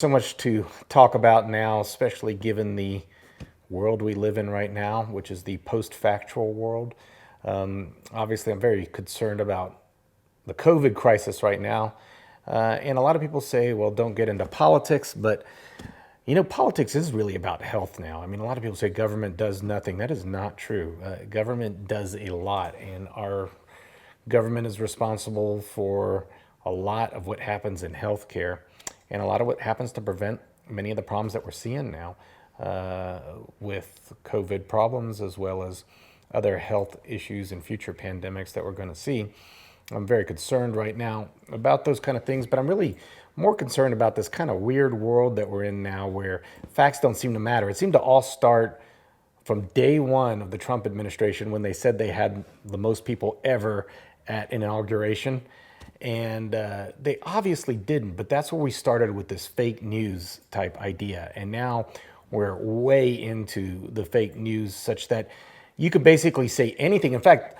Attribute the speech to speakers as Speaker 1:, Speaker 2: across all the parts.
Speaker 1: So much to talk about now, especially given the world we live in right now, which is the post-factual world. Obviously, I'm very concerned about the COVID crisis right now. And a lot of people say, well, don't get into politics, but politics is really about health now. I mean, a lot of people say government does nothing. That is not true. Government does a lot, and our government is responsible for a lot of what happens in healthcare and a lot of what happens to prevent many of the problems that we're seeing now with COVID problems, as well as other health issues and future pandemics that we're going to see. I'm very concerned right now about those kind of things, but I'm really more concerned about this kind of weird world that we're in now where facts don't seem to matter. It seemed to all start from day one of the Trump administration when they said they had the most people ever at an inauguration. And they obviously didn't, but that's where we started with this fake news type idea. And now we're way into the fake news such that you could basically say anything. In fact,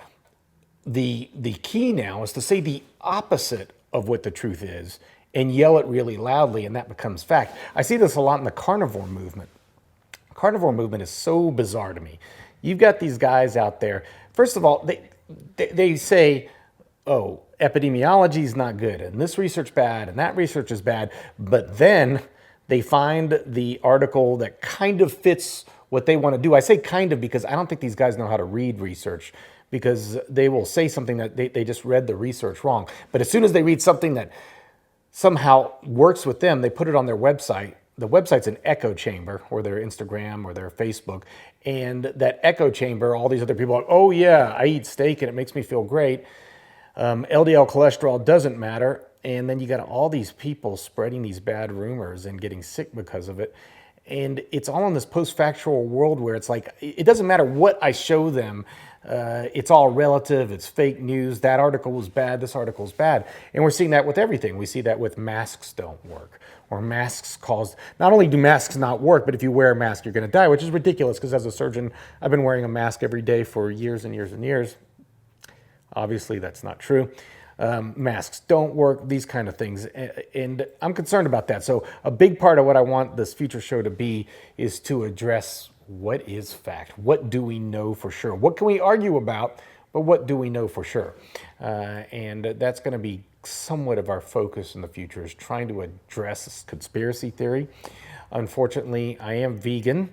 Speaker 1: the key now is to say the opposite of what the truth is and yell it really loudly, and that becomes fact. I see this a lot in the carnivore movement. Carnivore movement is so bizarre to me. You've got these guys out there. First of all, they say, oh, epidemiology is not good, and this research bad, and that research is bad. But then they find the article that kind of fits what they want to do. I say kind of because I don't think these guys know how to read research, because they will say something that they just read the research wrong. But as soon as they read something that somehow works with them, they put it on their website. The website's an echo chamber, or their Instagram or their Facebook. And that echo chamber, all these other people are like, oh yeah, I eat steak and it makes me feel great. LDL cholesterol doesn't matter. And then you got all these people spreading these bad rumors and getting sick because of it. And it's all in this post-factual world where it's like, it doesn't matter what I show them. It's all relative. It's fake news. That article was bad. This article is bad. And we're seeing that with everything. We see that with masks don't work, or masks cause, not only do masks not work, but if you wear a mask, you're going to die, which is ridiculous because as a surgeon, I've been wearing a mask every day for years and years and years. Obviously, that's not true. Masks don't work, these kind of things. And I'm concerned about that. So a big part of what I want this future show to be is to address what is fact. What do we know for sure? What can we argue about, but what do we know for sure? And that's going to be somewhat of our focus in the future, is trying to address this conspiracy theory. Unfortunately, I am vegan.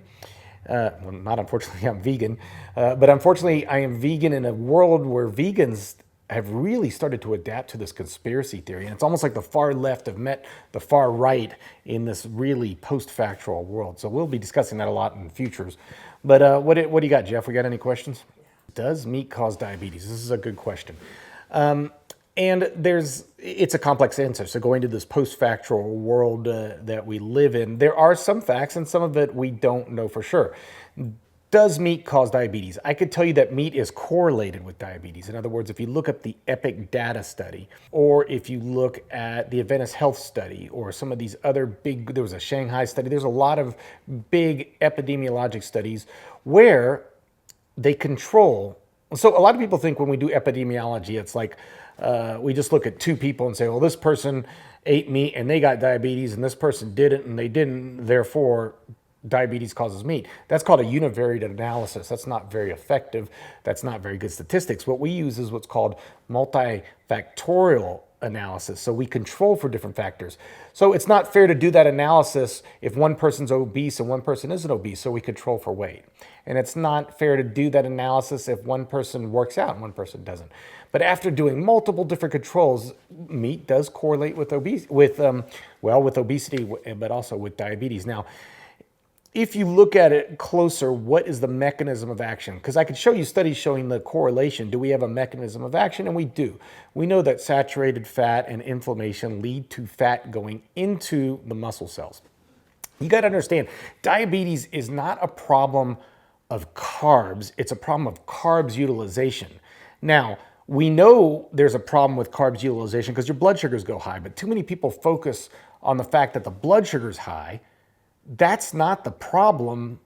Speaker 1: Well, not unfortunately, I'm vegan, but unfortunately, I am vegan in a world where vegans have really started to adapt to this conspiracy theory. And it's almost like the far left have met the far right in this really post-factual world. So we'll be discussing that a lot in futures. But what do you got, Jeff? We got any questions? Does meat cause diabetes? This is a good question. And it's a complex answer. So going to this post-factual world that we live in, there are some facts and some of it we don't know for sure. Does meat cause diabetes? I could tell you that meat is correlated with diabetes. In other words, if you look at the EPIC data study, or if you look at the Adventist Health study, or some of these other big, there was a Shanghai study, there's a lot of big epidemiologic studies where they control. So a lot of people think when we do epidemiology, it's like we just look at two people and say, well, this person ate meat and they got diabetes, and this person didn't and they didn't, therefore diabetes causes meat. That's called a univariate analysis. That's not very effective. That's not very good statistics. What we use is what's called multifactorial analysis. So we control for different factors. So it's not fair to do that analysis if one person's obese and one person isn't obese, so we control for weight. And it's not fair to do that analysis if one person works out and one person doesn't. But after doing multiple different controls, meat does correlate with obesity, but also with diabetes. Now, if you look at it closer, what is the mechanism of action? Because I could show you studies showing the correlation. Do we have a mechanism of action? And we do. We know that saturated fat and inflammation lead to fat going into the muscle cells. You got to understand, diabetes is not a problem of carbs. It's a problem of carbs utilization. Now, we know there's a problem with carbs utilization because your blood sugars go high, but too many people focus on the fact that the blood sugar's high. That's not the problem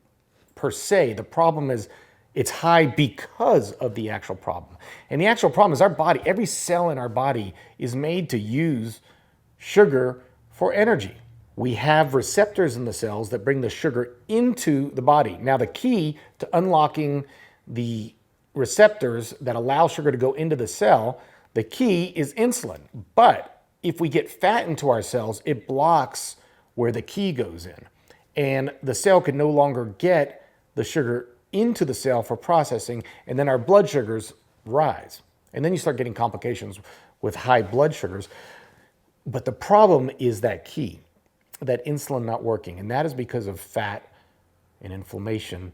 Speaker 1: per se. The problem is it's high because of the actual problem. And the actual problem is our body, every cell in our body is made to use sugar for energy. we have receptors in the cells that bring the sugar into the body. Now, the key to unlocking the receptors that allow sugar to go into the cell, the key is insulin. But if we get fat into our cells, it blocks where the key goes in. And the cell can no longer get the sugar into the cell for processing, and then our blood sugars rise. And then you start getting complications with high blood sugars. But the problem is that key, that insulin not working. And that is because of fat and inflammation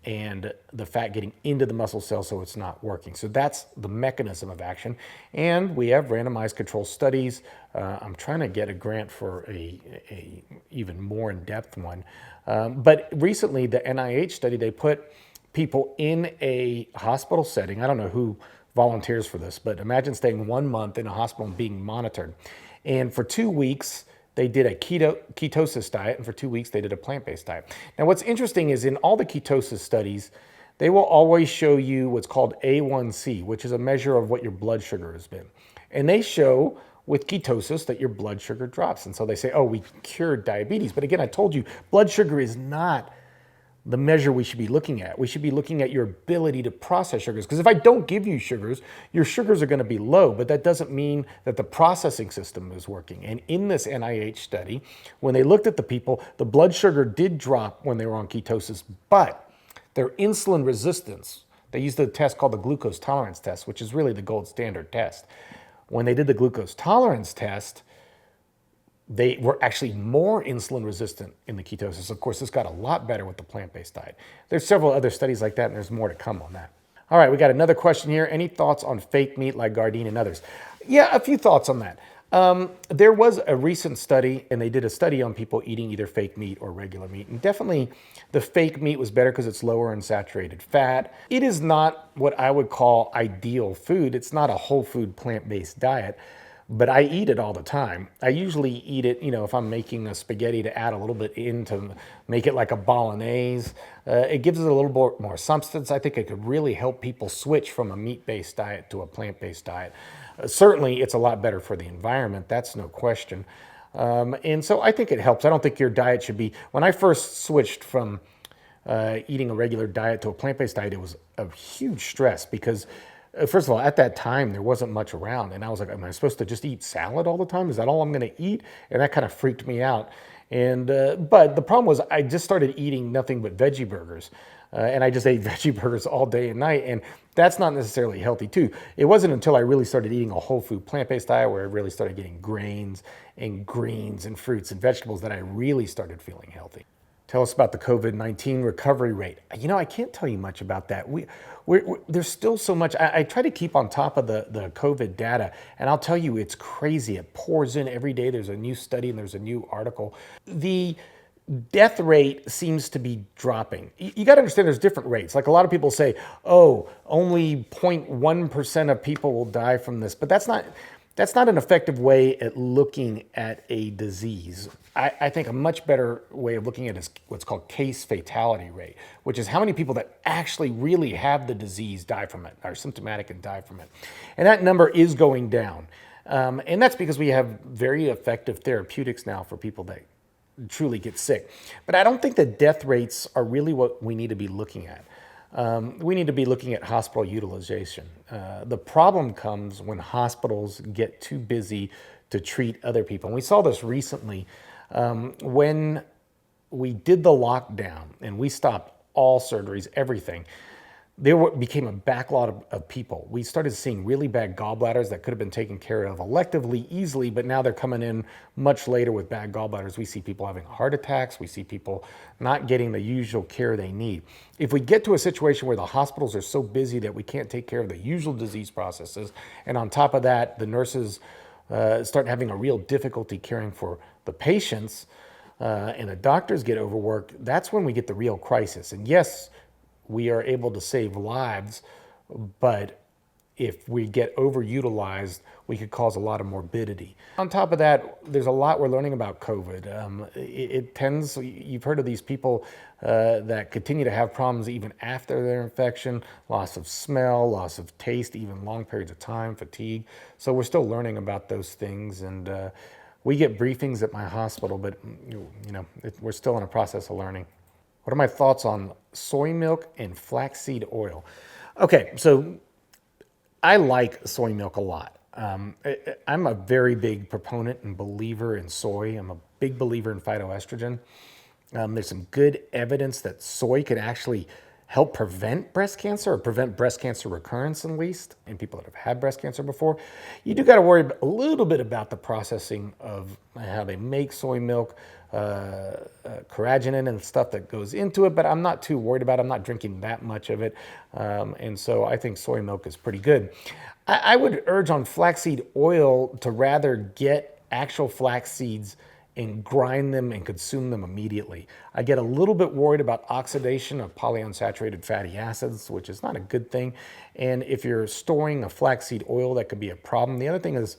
Speaker 1: and the fat getting into the muscle cell, so it's not working. So that's the mechanism of action. And we have randomized control studies. I'm trying to get a grant for a even more in-depth one. But recently, the NIH study, they put people in a hospital setting. I don't know who volunteers for this, but imagine staying 1 month in a hospital and being monitored. And for 2 weeks, they did a ketosis diet, and for 2 weeks, they did a plant-based diet. Now, what's interesting is in all the ketosis studies, they will always show you what's called A1C, which is a measure of what your blood sugar has been. And they show with ketosis that your blood sugar drops. And so they say, oh, we cured diabetes. But again, I told you, blood sugar is not the measure we should be looking at. We should be looking at your ability to process sugars. Because if I don't give you sugars, your sugars are going to be low, but that doesn't mean that the processing system is working. And in this NIH study, when they looked at the people, the blood sugar did drop when they were on ketosis, but their insulin resistance, they used a test called the glucose tolerance test, which is really the gold standard test. When they did the glucose tolerance test, they were actually more insulin resistant in the ketosis. Of course, this got a lot better with the plant-based diet. There's several other studies like that, and there's more to come on that. All right, we got another question here. Any thoughts on fake meat like Gardein and others? Yeah, a few thoughts on that. There was a recent study, and they did a study on people eating either fake meat or regular meat. And definitely the fake meat was better because it's lower in saturated fat. It is not what I would call ideal food. It's not a whole food plant-based diet, but I eat it all the time. I usually eat it, if I'm making a spaghetti to add a little bit in to make it like a bolognese. It gives it a little more substance. I think it could really help people switch from a meat-based diet to a plant-based diet. Certainly, it's a lot better for the environment. That's no question. And so I think it helps. I don't think your diet should be... When I first switched from eating a regular diet to a plant-based diet, it was a huge stress because... First of all, at that time, there wasn't much around. And I was like, am I supposed to just eat salad all the time? Is that all I'm going to eat? And that kind of freaked me out. And but the problem was I just started eating nothing but veggie burgers. And I just ate veggie burgers all day and night. And that's not necessarily healthy, too. It wasn't until I really started eating a whole food plant-based diet where I really started getting grains and greens and fruits and vegetables that I really started feeling healthy. Tell us about the COVID-19 recovery rate. I can't tell you much about that. There's still so much. I try to keep on top of the COVID data, and I'll tell you, it's crazy. It pours in every day. There's a new study and there's a new article. The death rate seems to be dropping. You got to understand there's different rates. Like a lot of people say, oh, only 0.1% of people will die from this, but that's not an effective way at looking at a disease. I think a much better way of looking at it is what's called case fatality rate, which is how many people that actually really have the disease die from it, are symptomatic and die from it. And that number is going down. And that's because we have very effective therapeutics now for people that truly get sick. But I don't think that death rates are really what we need to be looking at. We need to be looking at hospital utilization. The problem comes when hospitals get too busy to treat other people. And we saw this recently when we did the lockdown and we stopped all surgeries, everything. There became a backlog of people. We started seeing really bad gallbladders that could have been taken care of electively, easily, but now they're coming in much later with bad gallbladders. We see people having heart attacks. We see people not getting the usual care they need. If we get to a situation where the hospitals are so busy that we can't take care of the usual disease processes, and on top of that, the nurses start having a real difficulty caring for the patients, and the doctors get overworked, that's when we get the real crisis. And yes, we are able to save lives, but if we get overutilized, we could cause a lot of morbidity. On top of that, there's a lot we're learning about COVID. It tends, you've heard of these people that continue to have problems even after their infection, loss of smell, loss of taste, even long periods of time, fatigue. So we're still learning about those things, and We get briefings at my hospital, but we're still in a process of learning. What are my thoughts on soy milk and flaxseed oil? Okay, so I like soy milk a lot. I'm a very big proponent and believer in soy. I'm a big believer in phytoestrogen. There's some good evidence that soy could actually help prevent breast cancer, or prevent breast cancer recurrence, at least in people that have had breast cancer before. You do got to worry a little bit about the processing of how they make soy milk, carrageenan and stuff that goes into it, but I'm not too worried about it. I'm not drinking that much of it, and so I think soy milk is pretty good. I would urge on flaxseed oil to rather get actual flax seeds and grind them and consume them immediately. I get a little bit worried about oxidation of polyunsaturated fatty acids, which is not a good thing. And if you're storing a flaxseed oil, that could be a problem. The other thing is,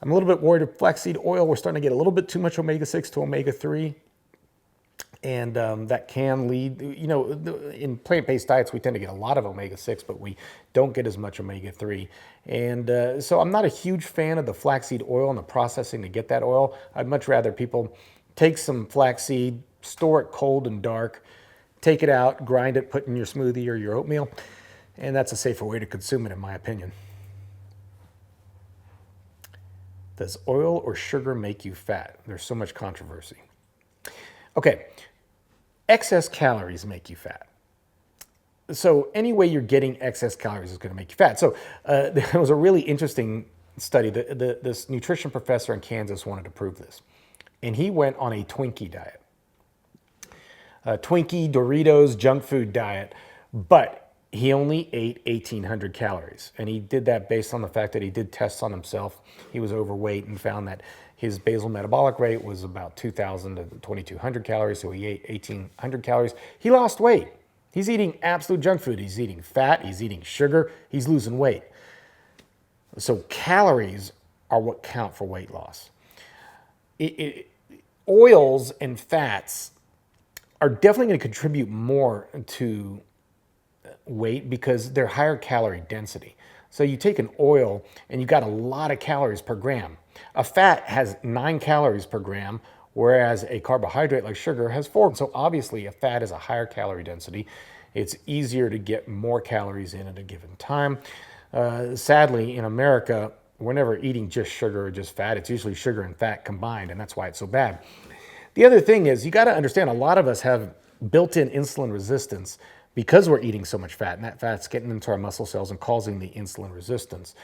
Speaker 1: I'm a little bit worried of flaxseed oil. We're starting to get a little bit too much omega-6 to omega-3. And that can lead, in plant-based diets, we tend to get a lot of omega-6, but we don't get as much omega-3. And so I'm not a huge fan of the flaxseed oil and the processing to get that oil. I'd much rather people take some flaxseed, store it cold and dark, take it out, grind it, put it in your smoothie or your oatmeal, and that's a safer way to consume it, in my opinion. Does oil or sugar make you fat? There's so much controversy. Okay, excess calories make you fat. So any way you're getting excess calories is going to make you fat. So there was a really interesting study. This nutrition professor in Kansas wanted to prove this. And he went on a Twinkie diet. Twinkie, Doritos, junk food diet. But he only ate 1,800 calories. And he did that based on the fact that he did tests on himself. He was overweight and found that his basal metabolic rate was about 2,000 to 2,200 calories, so he ate 1,800 calories. He lost weight. He's eating absolute junk food. He's eating fat. He's eating sugar. He's losing weight. So calories are what count for weight loss. Oils and fats are definitely going to contribute more to weight because they're higher calorie density. So you take an oil and you got a lot of calories per gram. A fat has 9 calories per gram, whereas a carbohydrate like sugar has 4. So obviously a fat is a higher calorie density. It's easier to get more calories in at a given time. Sadly, in America, we're never eating just sugar or just fat. It's usually sugar and fat combined, and that's why it's so bad. The other thing is, you got to understand, a lot of us have built-in insulin resistance because we're eating so much fat, and that fat's getting into our muscle cells and causing the insulin resistance.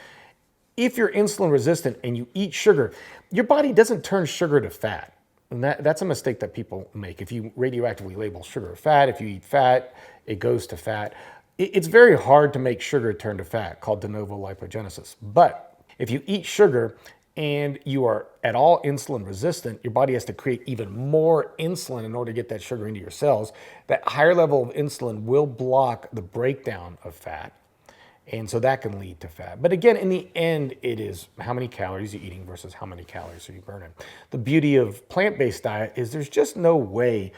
Speaker 1: If you're insulin resistant and you eat sugar, your body doesn't turn sugar to fat. And that's a mistake that people make. If you radioactively label sugar or fat, if you eat fat, it goes to fat. It's very hard to make sugar turn to fat, called de novo lipogenesis. But if you eat sugar and you are at all insulin resistant, your body has to create even more insulin in order to get that sugar into your cells. That higher level of insulin will block the breakdown of fat. And so that can lead to fat. But again, in the end, it is how many calories you're eating versus how many calories are you burning. The beauty of plant-based diet is there's just no way,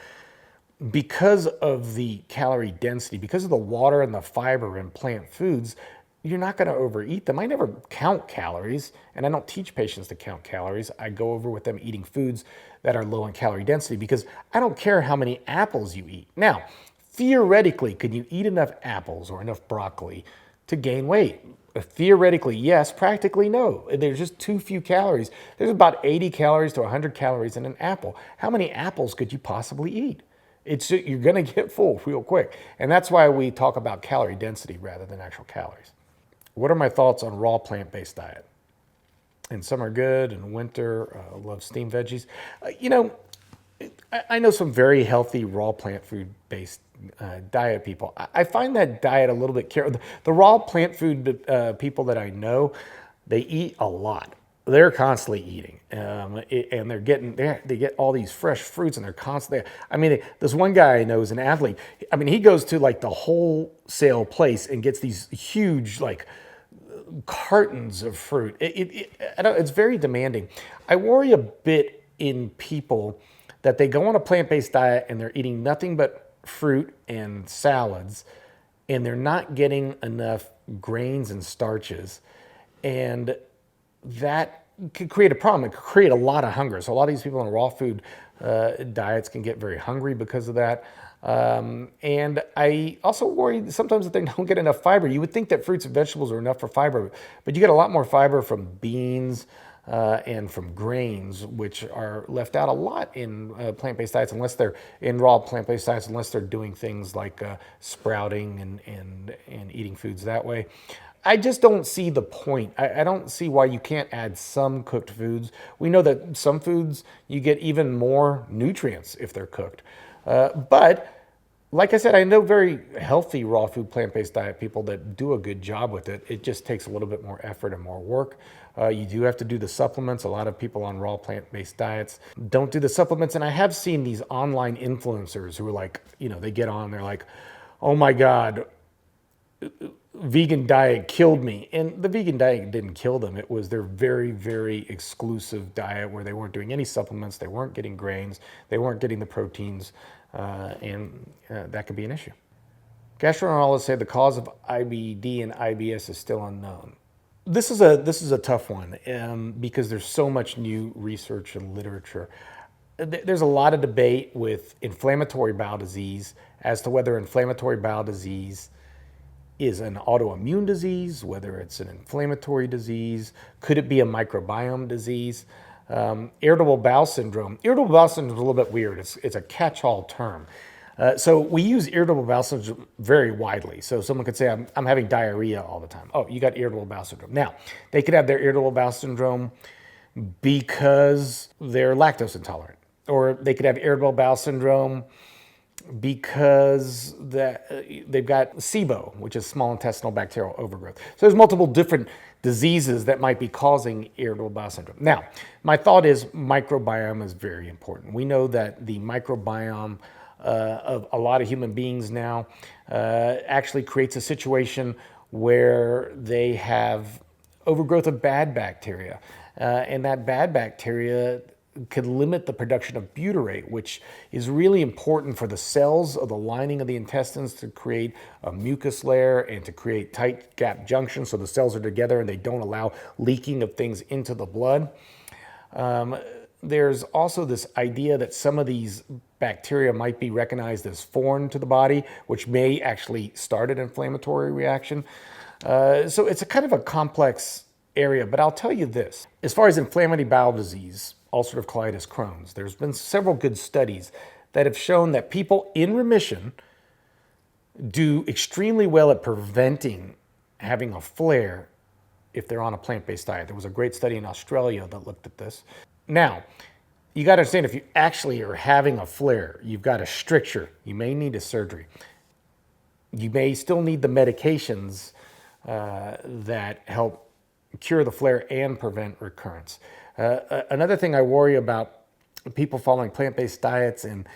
Speaker 1: because of the calorie density, because of the water and the fiber in plant foods, you're not going to overeat them. I never count calories, and I don't teach patients to count calories. I go over with them eating foods that are low in calorie density because I don't care how many apples you eat. Now, theoretically, could you eat enough apples or enough broccoli to gain weight? Theoretically, yes. Practically, no. There's just too few calories. There's about 80 calories to 100 calories in an apple. How many apples could you possibly eat? You're going to get full real quick. And that's why we talk about calorie density rather than actual calories. What are my thoughts on raw plant-based diet? In summer, good. In winter, love steamed veggies. I know some very healthy raw plant food-based diet people. I find that diet a little bit the raw plant food people that I know, they eat a lot. They're constantly eating, and they get all these fresh fruits, and they're constantly. This one guy I know is an athlete. He goes to like the wholesale place and gets these huge cartons of fruit. It's very demanding. I worry a bit in people that they go on a plant-based diet and they're eating nothing but fruit and salads, and they're not getting enough grains and starches, and that could create a problem. It could create a lot of hunger. So a lot of these people on raw food diets can get very hungry because of that. And I also worry sometimes that they don't get enough fiber. You would think that fruits and vegetables are enough for fiber, but you get a lot more fiber from beans and from grains, which are left out a lot in plant-based diets, unless they're in raw plant-based diets, unless they're doing things like sprouting and eating foods that way. I just don't see the point. I don't see why you can't add some cooked foods. We know that some foods you get even more nutrients if they're cooked. But like I said, I know very healthy raw food plant-based diet people that do a good job with it. It just takes a little bit more effort and more work. You do have to do the supplements. A lot of people on raw plant-based diets don't do the supplements. And I have seen these online influencers who are like, they get on, they're like, oh my God, vegan diet killed me. And the vegan diet didn't kill them. It was their very, very exclusive diet where they weren't doing any supplements. They weren't getting grains. They weren't getting the proteins. And that could be an issue. Gastroenterologists say the cause of IBD and IBS is still unknown. This is a tough one because there's so much new research and literature. There's a lot of debate with inflammatory bowel disease as to whether inflammatory bowel disease is an autoimmune disease, whether it's an inflammatory disease, could it be a microbiome disease? Irritable bowel syndrome. Irritable bowel syndrome is a little bit weird. It's a catch-all term. So we use irritable bowel syndrome very widely. So someone could say, I'm having diarrhea all the time. Oh, you got irritable bowel syndrome. Now, they could have their irritable bowel syndrome because they're lactose intolerant. Or they could have irritable bowel syndrome because they've got SIBO, which is small intestinal bacterial overgrowth. So there's multiple different diseases that might be causing irritable bowel syndrome. Now, my thought is microbiome is very important. We know that the microbiome of a lot of human beings now actually creates a situation where they have overgrowth of bad bacteria. And that bad bacteria could limit the production of butyrate, which is really important for the cells of the lining of the intestines to create a mucus layer and to create tight gap junctions so the cells are together and they don't allow leaking of things into the blood. There's also this idea that some of these bacteria might be recognized as foreign to the body, which may actually start an inflammatory reaction. So it's a kind of a complex area, but I'll tell you this. As far as inflammatory bowel disease, ulcerative colitis, Crohn's, there's been several good studies that have shown that people in remission do extremely well at preventing having a flare if they're on a plant-based diet. There was a great study in Australia that looked at this. Now, you got to understand, if you actually are having a flare, you've got a stricture, you may need a surgery. You may still need the medications that help cure the flare and prevent recurrence. Another thing I worry about people following plant-based diets and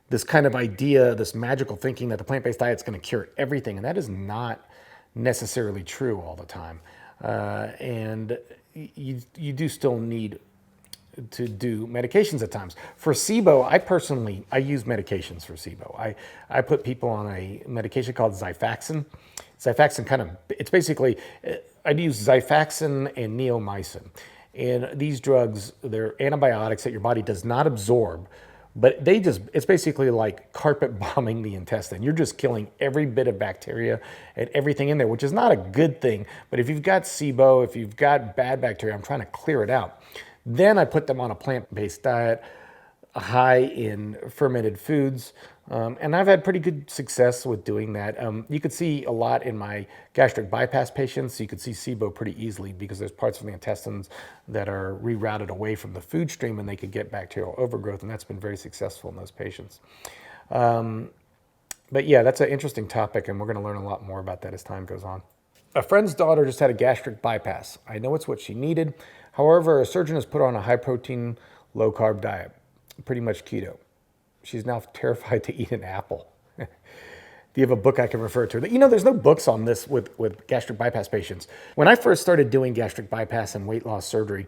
Speaker 1: this kind of idea, this magical thinking that the plant-based diet is going to cure everything, and that is not necessarily true all the time. And you do still need to do medications at times. For SIBO, I use medications for SIBO. I put people on a medication called Xifaxan. Xifaxan it's basically, I'd use Xifaxan and neomycin. And these drugs, they're antibiotics that your body does not absorb, but it's basically like carpet bombing the intestine. You're just killing every bit of bacteria and everything in there, which is not a good thing. But if you've got SIBO, if you've got bad bacteria, I'm trying to clear it out. Then I put them on a plant-based diet, high in fermented foods. And I've had pretty good success with doing that. You could see a lot in my gastric bypass patients. You could see SIBO pretty easily because there's parts of the intestines that are rerouted away from the food stream and they could get bacterial overgrowth, and that's been very successful in those patients. But yeah, that's an interesting topic, and we're going to learn a lot more about that as time goes on. A friend's daughter just had a gastric bypass. I know it's what she needed. However, a surgeon has put her on a high-protein, low-carb diet, pretty much keto. She's now terrified to eat an apple. Do you have a book I can refer to? There's no books on this with gastric bypass patients. When I first started doing gastric bypass and weight loss surgery,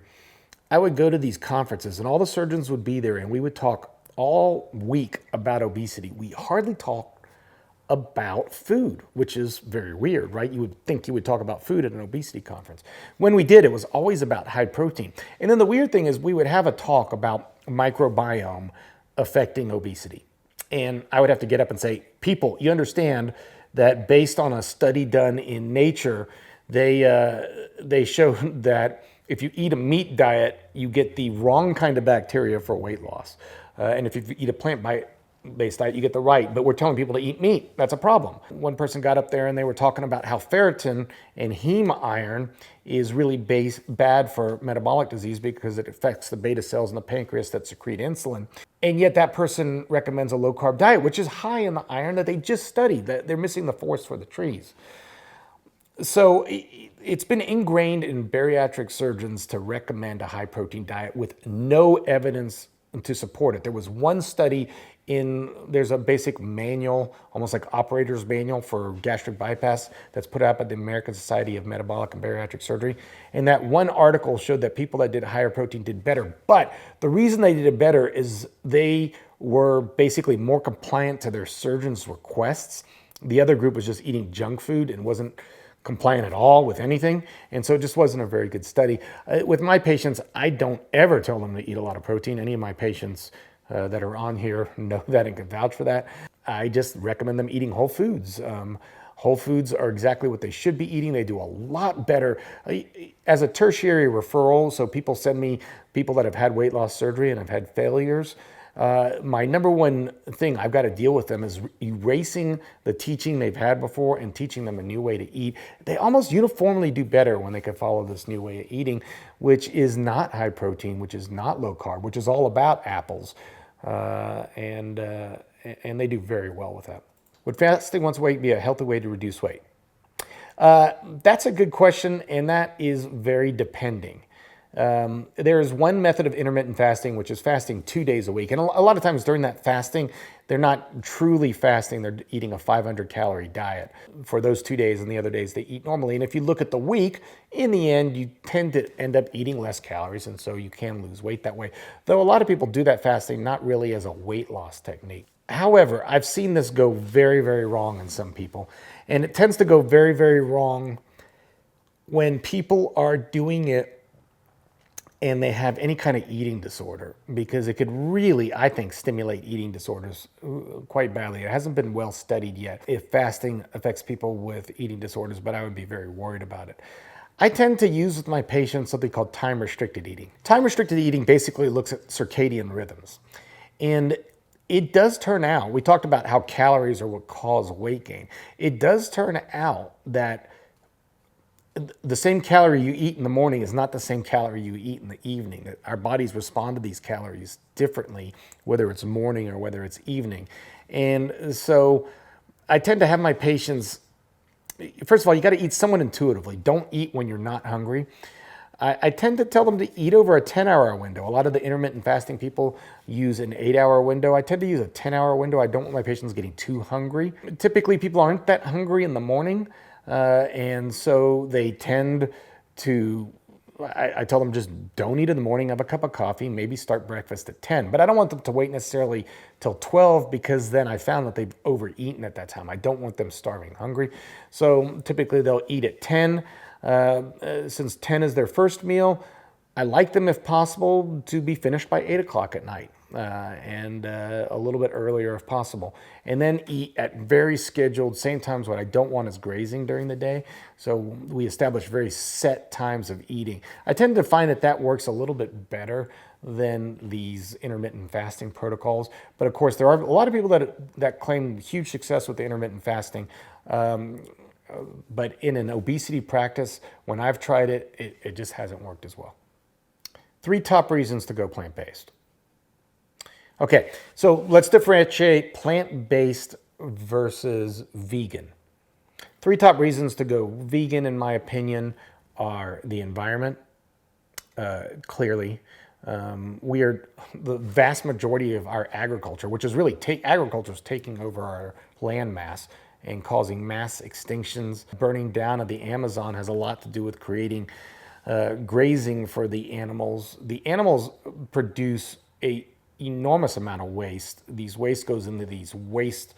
Speaker 1: I would go to these conferences and all the surgeons would be there and we would talk all week about obesity. We hardly talked about food, which is very weird, right? You would think you would talk about food at an obesity conference. When we did, it was always about high protein. And then the weird thing is we would have a talk about microbiome affecting obesity. And I would have to get up and say, people, you understand that based on a study done in Nature, they showed that if you eat a meat diet, you get the wrong kind of bacteria for weight loss. And if you eat a plant-based diet, you get the right. But we're telling people to eat meat. That's a problem. One person got up there and they were talking about how ferritin and heme iron is really bad for metabolic disease because it affects the beta cells in the pancreas that secrete insulin. And yet that person recommends a low-carb diet, which is high in the iron that they just studied. That they're missing the forest for the trees. So it's been ingrained in bariatric surgeons to recommend a high-protein diet with no evidence to support it. There was one study there's a basic manual, almost like operator's manual for gastric bypass that's put out by the American Society of Metabolic and Bariatric Surgery. And that one article showed that people that did higher protein did better. But the reason they did it better is they were basically more compliant to their surgeon's requests. The other group was just eating junk food and wasn't compliant at all with anything. And so it just wasn't a very good study. With my patients, I don't ever tell them to eat a lot of protein. Any of my patients that are on here know that and can vouch for that. I just recommend them eating whole foods. Whole foods are exactly what they should be eating. They do a lot better. As a tertiary referral, so people send me people that have had weight loss surgery and have had failures. My number one thing I've got to deal with them is erasing the teaching they've had before and teaching them a new way to eat. They almost uniformly do better when they can follow this new way of eating, which is not high protein, which is not low carb, which is all about apples. And they do very well with that. Would fasting once a week be a healthy way to reduce weight? That's a good question, and that is very depending. There is one method of intermittent fasting, which is fasting 2 days a week. And a lot of times during that fasting, they're not truly fasting. They're eating a 500-calorie diet for those 2 days, and the other days they eat normally. And if you look at the week, in the end, you tend to end up eating less calories, and so you can lose weight that way. Though a lot of people do that fasting not really as a weight loss technique. However, I've seen this go very, very wrong in some people. And it tends to go very, very wrong when people are doing it and they have any kind of eating disorder, because it could really, I think, stimulate eating disorders quite badly. It hasn't been well studied yet if fasting affects people with eating disorders, but I would be very worried about it. I tend to use with my patients something called time-restricted eating. Time-restricted eating basically looks at circadian rhythms. And it does turn out, we talked about how calories are what cause weight gain. It does turn out that the same calorie you eat in the morning is not the same calorie you eat in the evening. That our bodies respond to these calories differently, whether it's morning or whether it's evening. And so I tend to have my patients, first of all, you got to eat somewhat intuitively. Don't eat when you're not hungry. I tend to tell them to eat over a 10-hour window. A lot of the intermittent fasting people use an 8-hour window. I tend to use a 10-hour window. I don't want my patients getting too hungry. Typically, people aren't that hungry in the morning. And so they tend to, I tell them just don't eat in the morning, have a cup of coffee, maybe start breakfast at 10. But I don't want them to wait necessarily till 12, because then I found that they've overeaten at that time. I don't want them starving hungry. So typically they'll eat at 10. Since 10 is their first meal, I like them, if possible, to be finished by 8 o'clock at night. And a little bit earlier if possible. And then eat at very scheduled, same times. What I don't want is grazing during the day. So we establish very set times of eating. I tend to find that that works a little bit better than these intermittent fasting protocols. But of course, there are a lot of people that claim huge success with the intermittent fasting. But in an obesity practice, when I've tried it, it just hasn't worked as well. 3 top reasons to go plant-based. Okay, so let's differentiate plant-based versus vegan. 3 top reasons to go vegan, in my opinion, are the environment, clearly. We are, the vast majority of our agriculture, which is really, agriculture is taking over our land mass and causing mass extinctions. Burning down of the Amazon has a lot to do with creating grazing for the animals. The animals produce a enormous amount of waste. These waste goes into these waste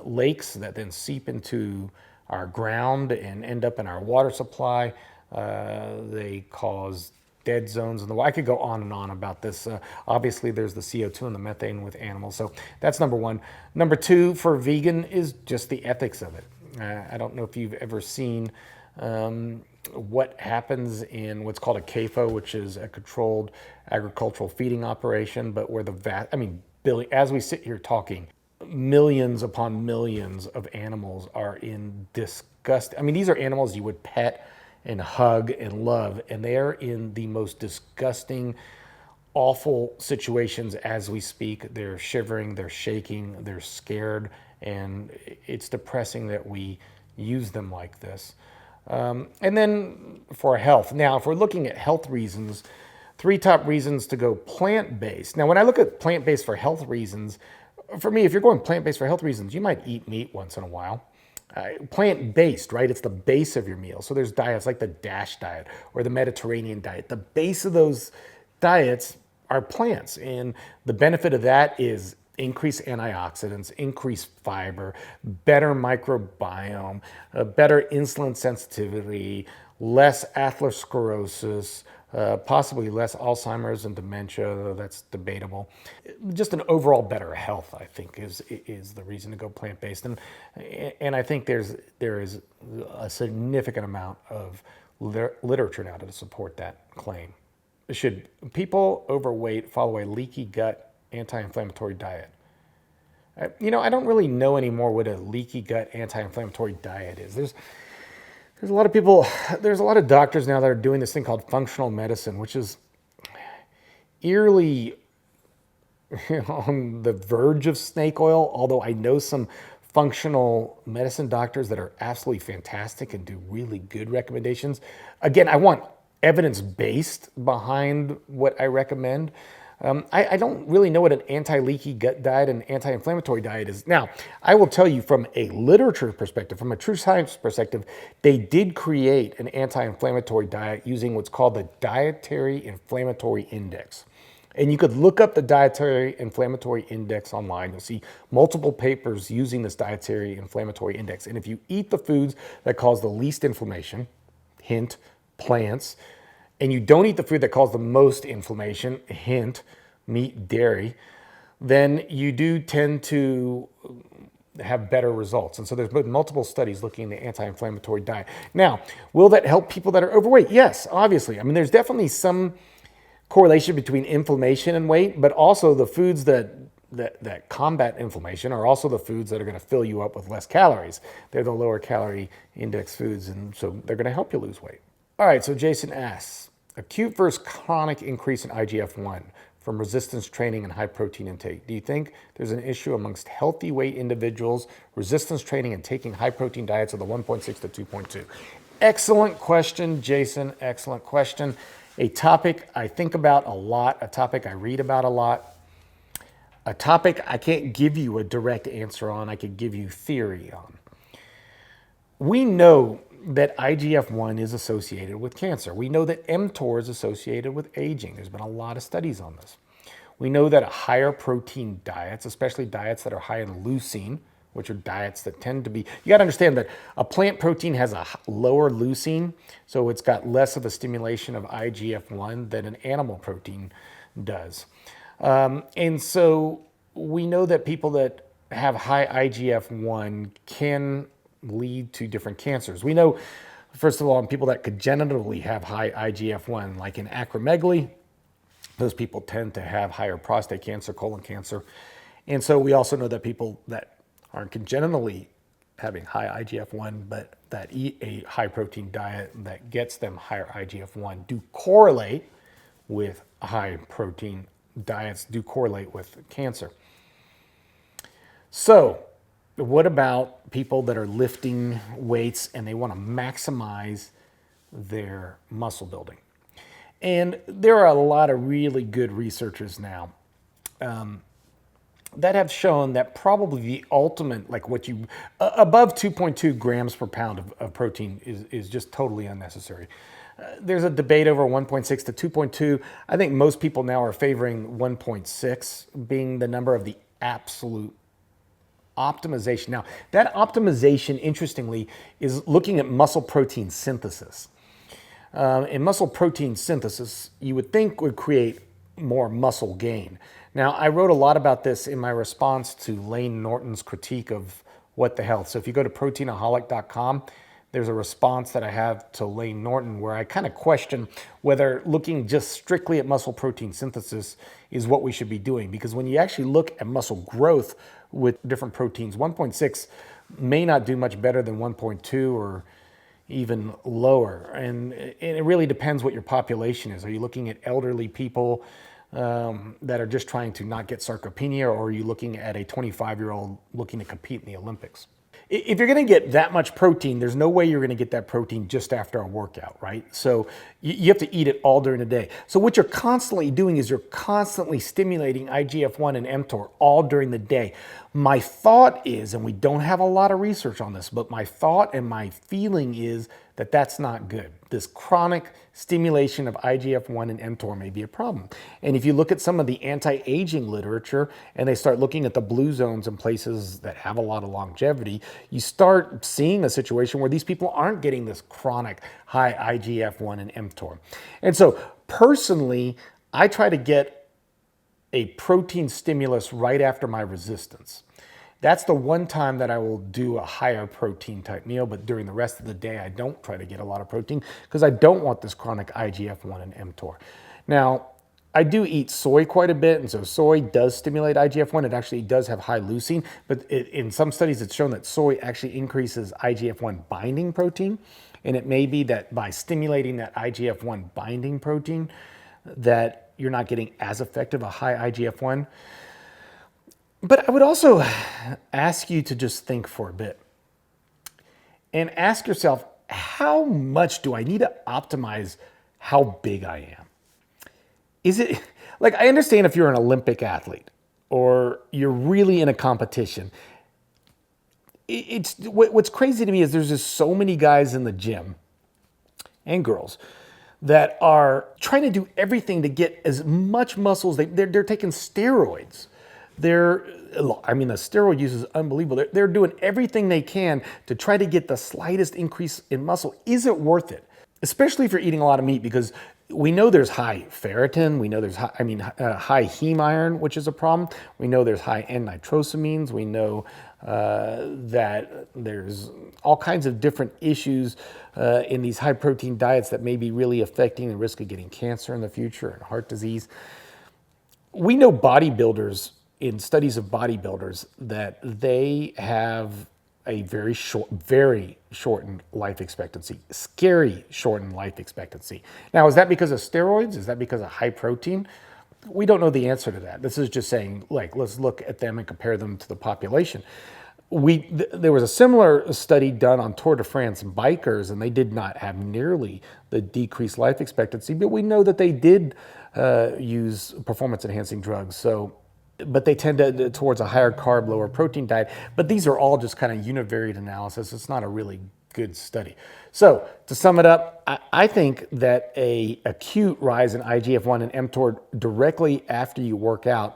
Speaker 1: lakes that then seep into our ground and end up in our water supply. They cause dead zones in the water. I could go on and on about this. Obviously, there's the CO2 and the methane with animals. So that's number one. Number two for vegan is just the ethics of it. I don't know if you've ever seen what happens in what's called a CAFO, which is a controlled agricultural feeding operation, but where as we sit here talking, millions upon millions of animals are in disgust. I mean, these are animals you would pet and hug and love, and they are in the most disgusting, awful situations as we speak. They're shivering, they're shaking, they're scared, and it's depressing that we use them like this. And then for health. Now, if we're looking at health reasons, 3 top reasons to go plant-based. Now, when I look at plant-based for health reasons, for me, if you're going plant-based for health reasons, you might eat meat once in a while. Plant-based, right? It's the base of your meal. So there's diets like the DASH diet or the Mediterranean diet. The base of those diets are plants. And the benefit of that is increased antioxidants, increased fiber, better microbiome, better insulin sensitivity, less atherosclerosis, possibly less Alzheimer's and dementia, though that's debatable. Just an overall better health, I think, is the reason to go plant-based. And I think there is a significant amount of literature now to support that claim. Should people overweight follow a leaky gut anti-inflammatory diet? I don't really know anymore what a leaky gut anti-inflammatory diet is. There's a lot of people, there's a lot of doctors now that are doing this thing called functional medicine, which is eerily on the verge of snake oil, although I know some functional medicine doctors that are absolutely fantastic and do really good recommendations. Again, I want evidence-based behind what I recommend. I don't really know what an anti-leaky gut diet and anti-inflammatory diet is. Now, I will tell you from a literature perspective, from a true science perspective, they did create an anti-inflammatory diet using what's called the Dietary Inflammatory Index. And you could look up the Dietary Inflammatory Index online. You'll see multiple papers using this Dietary Inflammatory Index. And if you eat the foods that cause the least inflammation, hint, plants, and you don't eat the food that causes the most inflammation, hint, meat, dairy, then you do tend to have better results. And so there's been multiple studies looking at the anti-inflammatory diet. Now, will that help people that are overweight? Yes, obviously. I mean, there's definitely some correlation between inflammation and weight, but also the foods that combat inflammation are also the foods that are going to fill you up with less calories. They're the lower calorie index foods, and so they're going to help you lose weight. All right, so Jason asks, acute versus chronic increase in IGF-1 from resistance training and high protein intake. Do you think there's an issue amongst healthy weight individuals, resistance training and taking high protein diets of the 1.6 to 2.2? Excellent question, Jason, excellent question. A topic I think about a lot, a topic I read about a lot, a topic I can't give you a direct answer on, I could give you theory on. We know that IGF-1 is associated with cancer. We know that mTOR is associated with aging. There's been a lot of studies on this. We know that higher protein diets, especially diets that are high in leucine, which are diets that tend to be, you got to understand that a plant protein has a lower leucine, so it's got less of a stimulation of IGF-1 than an animal protein does. And so we know that people that have high IGF-1 can lead to different cancers. We know, first of all, in people that congenitally have high IGF-1, like in acromegaly, those people tend to have higher prostate cancer, colon cancer. And so we also know that people that aren't congenitally having high IGF-1, but that eat a high protein diet that gets them higher IGF-1 do correlate with high protein diets, do correlate with cancer. So what about people that are lifting weights and they want to maximize their muscle building? And there are a lot of really good researchers now that have shown that probably the ultimate, like what you, above 2.2 grams per pound of protein is just totally unnecessary. There's a debate over 1.6 to 2.2. I think most people now are favoring 1.6 being the number of the absolute optimization. Now, that optimization, interestingly, is looking at muscle protein synthesis. And muscle protein synthesis, you would think would create more muscle gain. Now, I wrote a lot about this in my response to Lane Norton's critique of What the Health. So if you go to proteinaholic.com, there's a response that I have to Lane Norton where I kind of question whether looking just strictly at muscle protein synthesis is what we should be doing. Because when you actually look at muscle growth with different proteins, 1.6 may not do much better than 1.2 or even lower. And it really depends what your population is. Are you looking at elderly people that are just trying to not get sarcopenia, or are you looking at a 25-year-old looking to compete in the Olympics? If you're going to get that much protein, there's no way you're going to get that protein just after a workout, right? So you have to eat it all during the day. So what you're constantly doing is you're constantly stimulating IGF-1 and mTOR all during the day. My thought is, and we don't have a lot of research on this, but my thought and my feeling is that that's not good. This chronic stimulation of IGF-1 and mTOR may be a problem. And if you look at some of the anti-aging literature and they start looking at the blue zones in places that have a lot of longevity, you start seeing a situation where these people aren't getting this chronic high IGF-1 and mTOR. And so personally, I try to get a protein stimulus right after my resistance. That's the one time that I will do a higher protein type meal, but during the rest of the day, I don't try to get a lot of protein because I don't want this chronic IGF-1 and mTOR. Now, I do eat soy quite a bit, and so soy does stimulate IGF-1. It actually does have high leucine, but in some studies, it's shown that soy actually increases IGF-1 binding protein, and it may be that by stimulating that IGF-1 binding protein, that you're not getting as effective a high IGF-1. But I would also ask you to just think for a bit and ask yourself, how much do I need to optimize how big I am? Is it, like, I understand if you're an Olympic athlete or you're really in a competition. What's crazy to me is there's just so many guys in the gym and girls that are trying to do everything to get as much muscles. They're taking steroids. The steroid use is unbelievable. They're doing everything they can to try to get the slightest increase in muscle. Is it worth it? Especially if you're eating a lot of meat, because we know there's high ferritin. We know there's high heme iron, which is a problem. We know there's high N-nitrosamines. We know that there's all kinds of different issues in these high protein diets that may be really affecting the risk of getting cancer in the future and heart disease. We know bodybuilders, in studies of bodybuilders, that they have a very shortened life expectancy, scary shortened life expectancy. Now, is that because of steroids? Is that because of high protein? We don't know the answer to that. This is just saying, like, let's look at them and compare them to the population. There was a similar study done on Tour de France bikers, and they did not have nearly the decreased life expectancy, but we know that they did use performance-enhancing drugs. But they tend to towards a higher carb, lower protein diet. But these are all just kind of univariate analysis. It's not a really good study. So to sum it up, I think that a acute rise in IGF-1 and mTOR directly after you work out,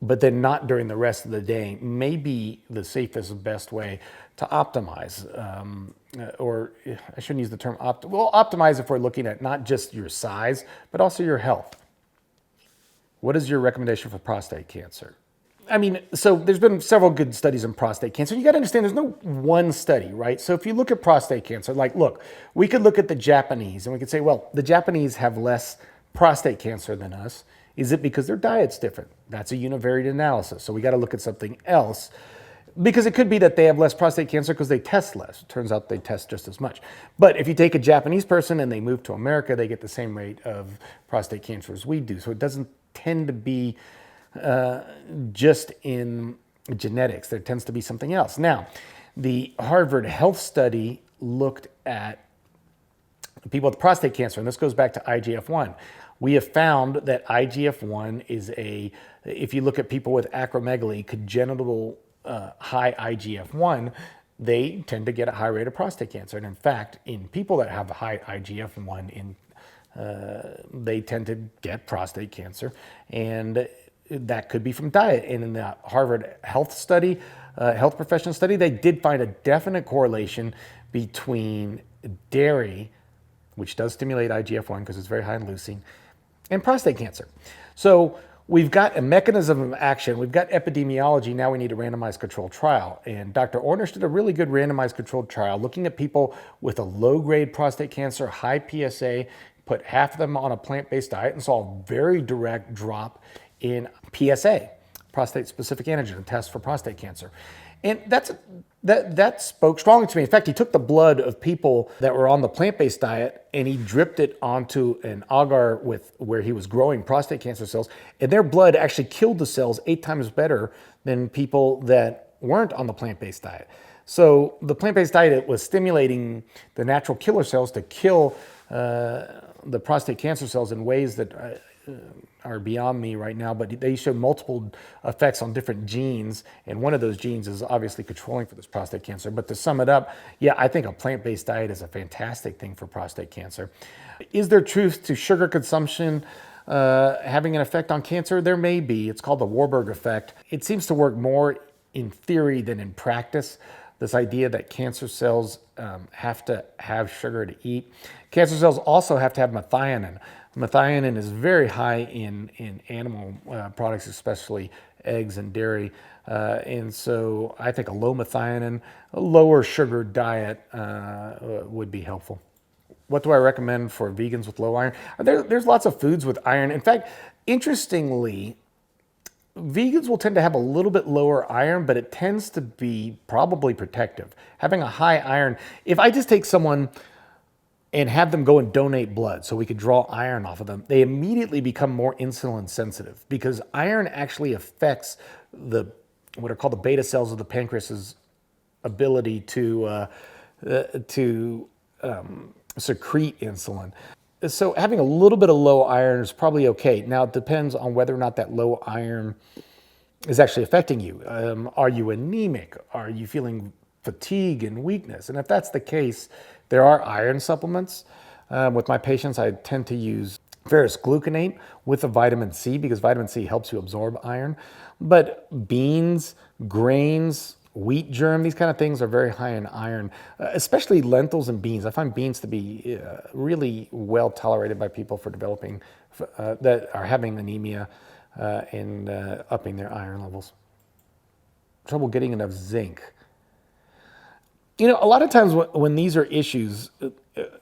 Speaker 1: but then not during the rest of the day, may be the safest, best way to optimize. Or I shouldn't use the term optimize if we're looking at not just your size, but also your health. What is your recommendation for prostate cancer? So there's been several good studies on prostate cancer. You got to understand there's no one study, right? So if you look at prostate cancer, we could look at the Japanese and we could say, well, the Japanese have less prostate cancer than us. Is it because their diet's different? That's a univariate analysis. So we got to look at something else, because it could be that they have less prostate cancer because they test less. It turns out they test just as much. But if you take a Japanese person and they move to America, they get the same rate of prostate cancer as we do. So it doesn't tend to be just in genetics. There tends to be something else. Now, the Harvard Health Study looked at people with prostate cancer, and this goes back to IGF-1. We have found that IGF-1 is if you look at people with acromegaly, congenital high IGF-1, they tend to get a high rate of prostate cancer. And in fact, in people that have high IGF-1, they tend to get prostate cancer, and that could be from diet. And in the Harvard Health Study, health profession study, they did find a definite correlation between dairy, which does stimulate IGF-1 because it's very high in leucine, and prostate cancer. So we've got a mechanism of action, we've got epidemiology, now we need a randomized controlled trial. And Dr. Ornish did a really good randomized controlled trial looking at people with a low-grade prostate cancer, high PSA, put half of them on a plant-based diet and saw a very direct drop in PSA, prostate-specific antigen, a test for prostate cancer. And that spoke strongly to me. In fact, he took the blood of people that were on the plant-based diet and he dripped it onto an agar where he was growing prostate cancer cells, and their blood actually killed the cells 8 times better than people that weren't on the plant-based diet. So the plant-based diet was stimulating the natural killer cells to kill the prostate cancer cells in ways that are beyond me right now, but they show multiple effects on different genes, and one of those genes is obviously controlling for this prostate cancer. But to sum it up, yeah, I think a plant-based diet is a fantastic thing for prostate cancer. Is there truth to sugar consumption having an effect on cancer? There may be. It's called the Warburg effect. It seems to work more in theory than in practice. This idea that cancer cells have to have sugar to eat. Cancer cells also have to have methionine. Methionine is very high in animal products, especially eggs and dairy. And so I think a low methionine, a lower sugar diet would be helpful. What do I recommend for vegans with low iron? There's lots of foods with iron. In fact, interestingly, vegans will tend to have a little bit lower iron, but it tends to be probably protective. Having a high iron, if I just take someone and have them go and donate blood so we could draw iron off of them, they immediately become more insulin sensitive because iron actually affects what are called the beta cells of the pancreas's ability to secrete insulin. So having a little bit of low iron is probably okay. Now it depends on whether or not that low iron is actually affecting you. Are you anemic? Are you feeling fatigue and weakness? And if that's the case, there are iron supplements. With my patients, I tend to use ferrous gluconate with a vitamin C because vitamin C helps you absorb iron. But beans, grains, wheat germ, these kind of things are very high in iron, especially lentils and beans. I find beans to be really well tolerated by people for developing, that are having anemia and upping their iron levels. Trouble getting enough zinc. You know, a lot of times when these are issues,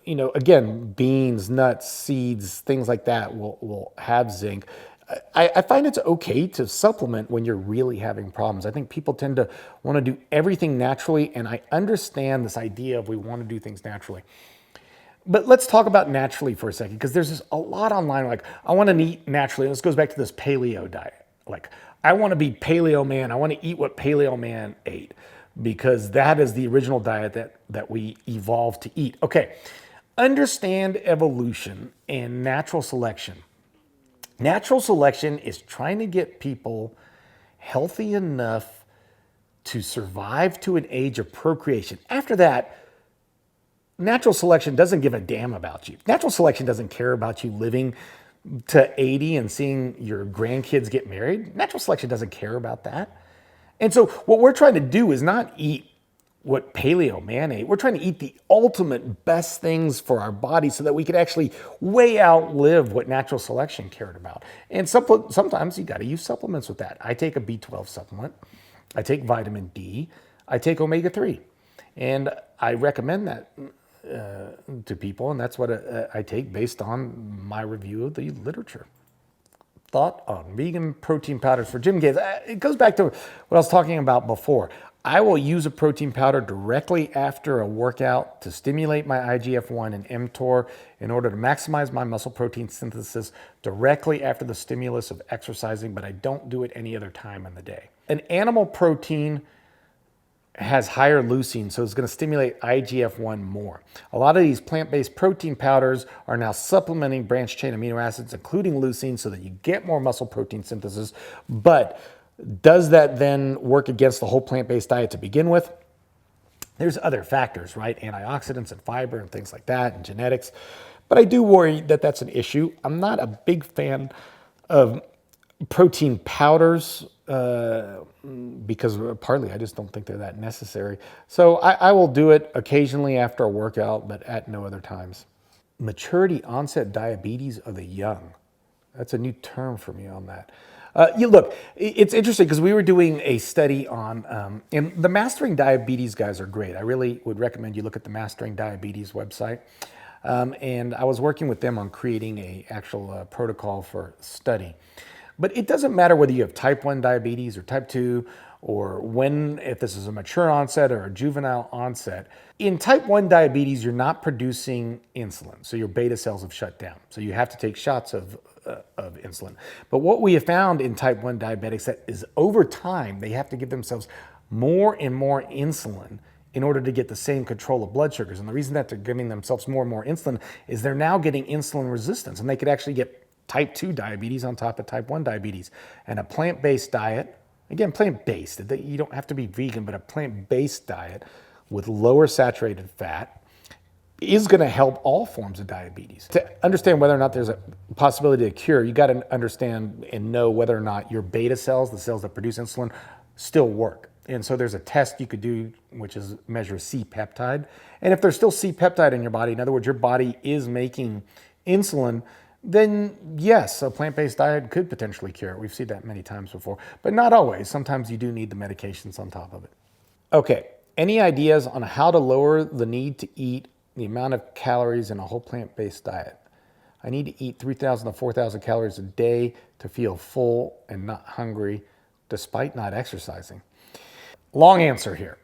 Speaker 1: again, beans, nuts, seeds, things like that will have zinc. I find it's okay to supplement when you're really having problems. I think people tend to want to do everything naturally, and I understand this idea of we want to do things naturally. But let's talk about naturally for a second, because there's a lot online, like, I want to eat naturally. And this goes back to this paleo diet. Like, I want to be paleo man. I want to eat what paleo man ate, because that is the original diet that we evolved to eat. Okay, understand evolution and natural selection. Natural selection is trying to get people healthy enough to survive to an age of procreation. After that, natural selection doesn't give a damn about you. Natural selection doesn't care about you living to 80 and seeing your grandkids get married. Natural selection doesn't care about that. And so what we're trying to do is not eat what paleo man ate. We're trying to eat the ultimate best things for our body so that we could actually way outlive what natural selection cared about. And sometimes you got to use supplements with that. I take a B12 supplement. I take vitamin D. I take omega-3. And I recommend that to people, and that's what I take based on my review of the literature. Thought on vegan protein powders for gym kids. It goes back to what I was talking about before. I will use a protein powder directly after a workout to stimulate my IGF-1 and mTOR in order to maximize my muscle protein synthesis directly after the stimulus of exercising, but I don't do it any other time in the day. An animal protein has higher leucine, so it's going to stimulate IGF-1 more. A lot of these plant-based protein powders are now supplementing branched-chain amino acids, including leucine, so that you get more muscle protein synthesis. But does that then work against the whole plant-based diet to begin with? There's other factors, right? Antioxidants and fiber and things like that, and genetics. But I do worry that that's an issue. I'm not a big fan of protein powders because partly I just don't think they're that necessary. So I will do it occasionally after a workout, but at no other times. Maturity onset diabetes of the young. That's a new term for me on that. Look, it's interesting because we were doing a study on, and the Mastering Diabetes guys are great. I really would recommend you look at the Mastering Diabetes website. And I was working with them on creating a actual protocol for study. But it doesn't matter whether you have type 1 diabetes or type 2, or if this is a mature onset or a juvenile onset. In type 1 diabetes, you're not producing insulin, so your beta cells have shut down. So you have to take shots of insulin. But what we have found in type 1 diabetics that is over time, they have to give themselves more and more insulin in order to get the same control of blood sugars. And the reason that they're giving themselves more and more insulin is they're now getting insulin resistance, and they could actually get type 2 diabetes on top of type 1 diabetes. And a plant-based diet, again, plant-based, you don't have to be vegan, but a plant-based diet with lower saturated fat is going to help all forms of diabetes. To understand whether or not there's a possibility of cure, you got to understand and know whether or not your beta cells, the cells that produce insulin, still work. And so there's a test you could do, which is measure C-peptide. And if there's still C-peptide in your body, in other words, your body is making insulin, then yes, a plant-based diet could potentially cure it. We've seen that many times before, but not always. Sometimes you do need the medications on top of it. Okay, any ideas on how to lower the need to eat the amount of calories in a whole plant-based diet? I need to eat 3,000 to 4,000 calories a day to feel full and not hungry, despite not exercising. Long answer here.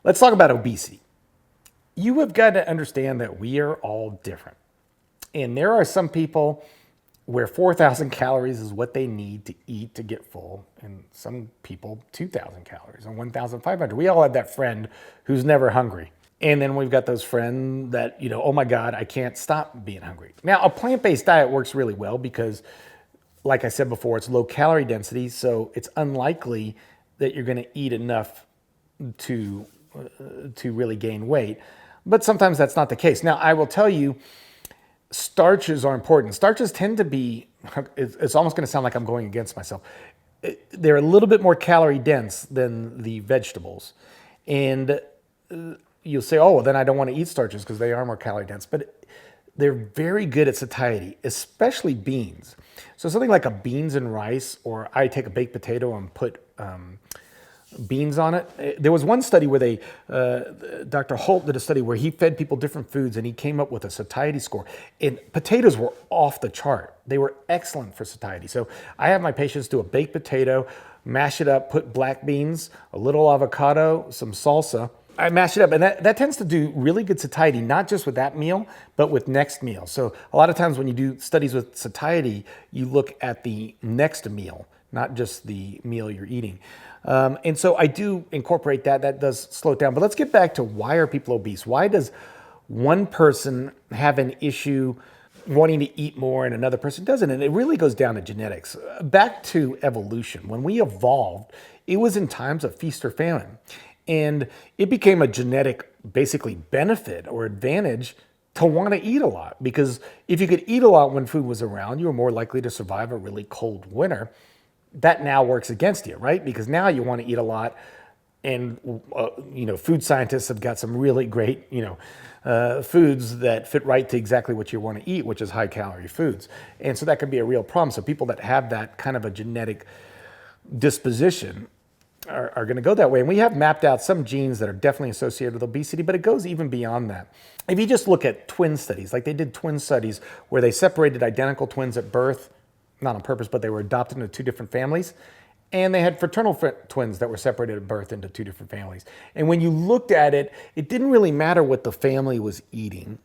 Speaker 1: Let's talk about obesity. You have got to understand that we are all different. And there are some people where 4,000 calories is what they need to eat to get full, and some people 2,000 calories and 1,500. We all have that friend who's never hungry. And then we've got those friends that, oh my God, I can't stop being hungry. Now, a plant-based diet works really well because, like I said before, it's low calorie density, so it's unlikely that you're going to eat enough to really gain weight. But sometimes that's not the case. Now, I will tell you, starches are important. Starches tend to be, it's almost going to sound like I'm going against myself. They're a little bit more calorie dense than the vegetables. And you'll say, oh, well, then I don't want to eat starches because they are more calorie dense. But they're very good at satiety, especially beans. So something like a beans and rice, or I take a baked potato and put beans on it. There was one study where Dr. Holt did a study where he fed people different foods and he came up with a satiety score. And potatoes were off the chart. They were excellent for satiety. So I have my patients do a baked potato, mash it up, put black beans, a little avocado, some salsa. I mash it up, and that tends to do really good satiety, not just with that meal, but with next meal. So a lot of times when you do studies with satiety, you look at the next meal, not just the meal you're eating. And so I do incorporate that. That does slow it down. But let's get back to, why are people obese? Why does one person have an issue wanting to eat more and another person doesn't? And it really goes down to genetics. Back to evolution. When we evolved, it was in times of feast or famine. And it became a genetic, basically, benefit or advantage to want to eat a lot. Because if you could eat a lot when food was around, you were more likely to survive a really cold winter. That now works against you, right? Because now you want to eat a lot. And, food scientists have got some really great, foods that fit right to exactly what you want to eat, which is high calorie foods. And so that could be a real problem. So people that have that kind of a genetic disposition are going to go that way. And we have mapped out some genes that are definitely associated with obesity, but it goes even beyond that. If you just look at twin studies, like they did twin studies where they separated identical twins at birth, not on purpose, but they were adopted into two different families. And they had fraternal twins that were separated at birth into two different families. And when you looked at it, it didn't really matter what the family was eating.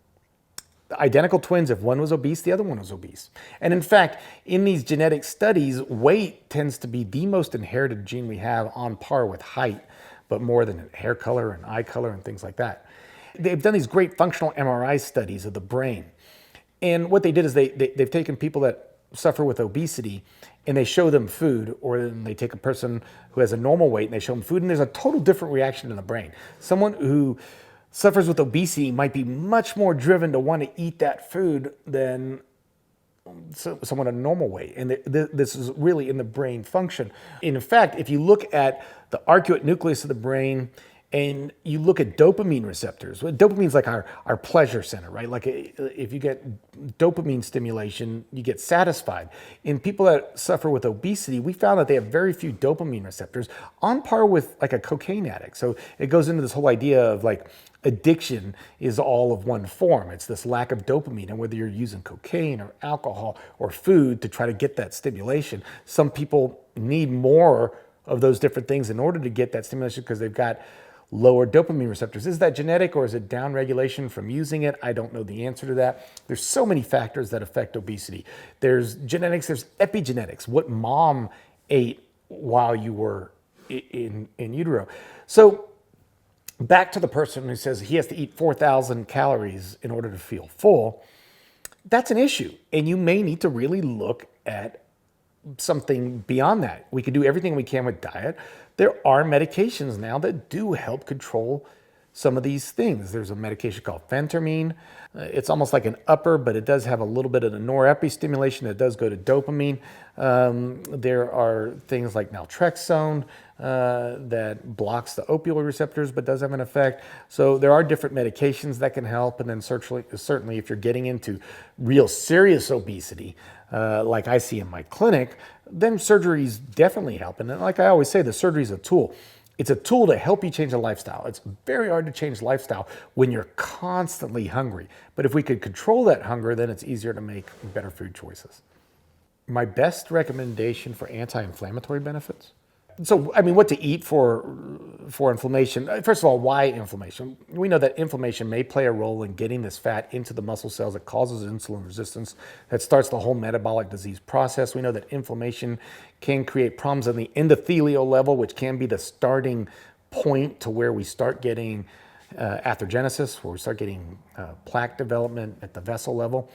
Speaker 1: The identical twins, if one was obese, the other one was obese. And in fact, in these genetic studies, weight tends to be the most inherited gene we have, on par with height, but more than hair color and eye color and things like that. They've done these great functional MRI studies of the brain. And what they did is they've taken people that suffer with obesity and they show them food, or then they take a person who has a normal weight and they show them food, and there's a total different reaction in the brain. Someone who suffers with obesity might be much more driven to want to eat that food than someone at a normal weight. And this is really in the brain function. In fact, if you look at the arcuate nucleus of the brain and you look at dopamine receptors, dopamine is like our pleasure center, right? Like if you get dopamine stimulation, you get satisfied. In people that suffer with obesity, we found that they have very few dopamine receptors, on par with like a cocaine addict. So it goes into this whole idea of like addiction is all of one form. It's this lack of dopamine, and whether you're using cocaine or alcohol or food to try to get that stimulation, some people need more of those different things in order to get that stimulation because they've got lower dopamine receptors. Is that genetic or is it down regulation from using it? I don't know the answer to that. There's so many factors that affect obesity. There's genetics, there's epigenetics, what mom ate while you were in utero. So back to the person who says he has to eat 4,000 calories in order to feel full, that's an issue. And you may need to really look at something beyond that. We can do everything we can with diet. There are medications now that do help control some of these things. There's a medication called phentermine. It's almost like an upper, but it does have a little bit of the norepi stimulation that does go to dopamine. There are things like naltrexone that blocks the opioid receptors, but does have an effect. So there are different medications that can help. And then certainly if you're getting into real serious obesity, like I see in my clinic, then surgery's definitely helping. And like I always say, the surgery is a tool. It's a tool to help you change a lifestyle. It's very hard to change lifestyle when you're constantly hungry. But if we could control that hunger, then it's easier to make better food choices. My best recommendation for anti-inflammatory benefits? So, I mean, what to eat for inflammation. First of all, why inflammation? We know that inflammation may play a role in getting this fat into the muscle cells that causes insulin resistance, that starts the whole metabolic disease process. We know that inflammation can create problems on the endothelial level, which can be the starting point to where we start getting atherogenesis, where we start getting plaque development at the vessel level.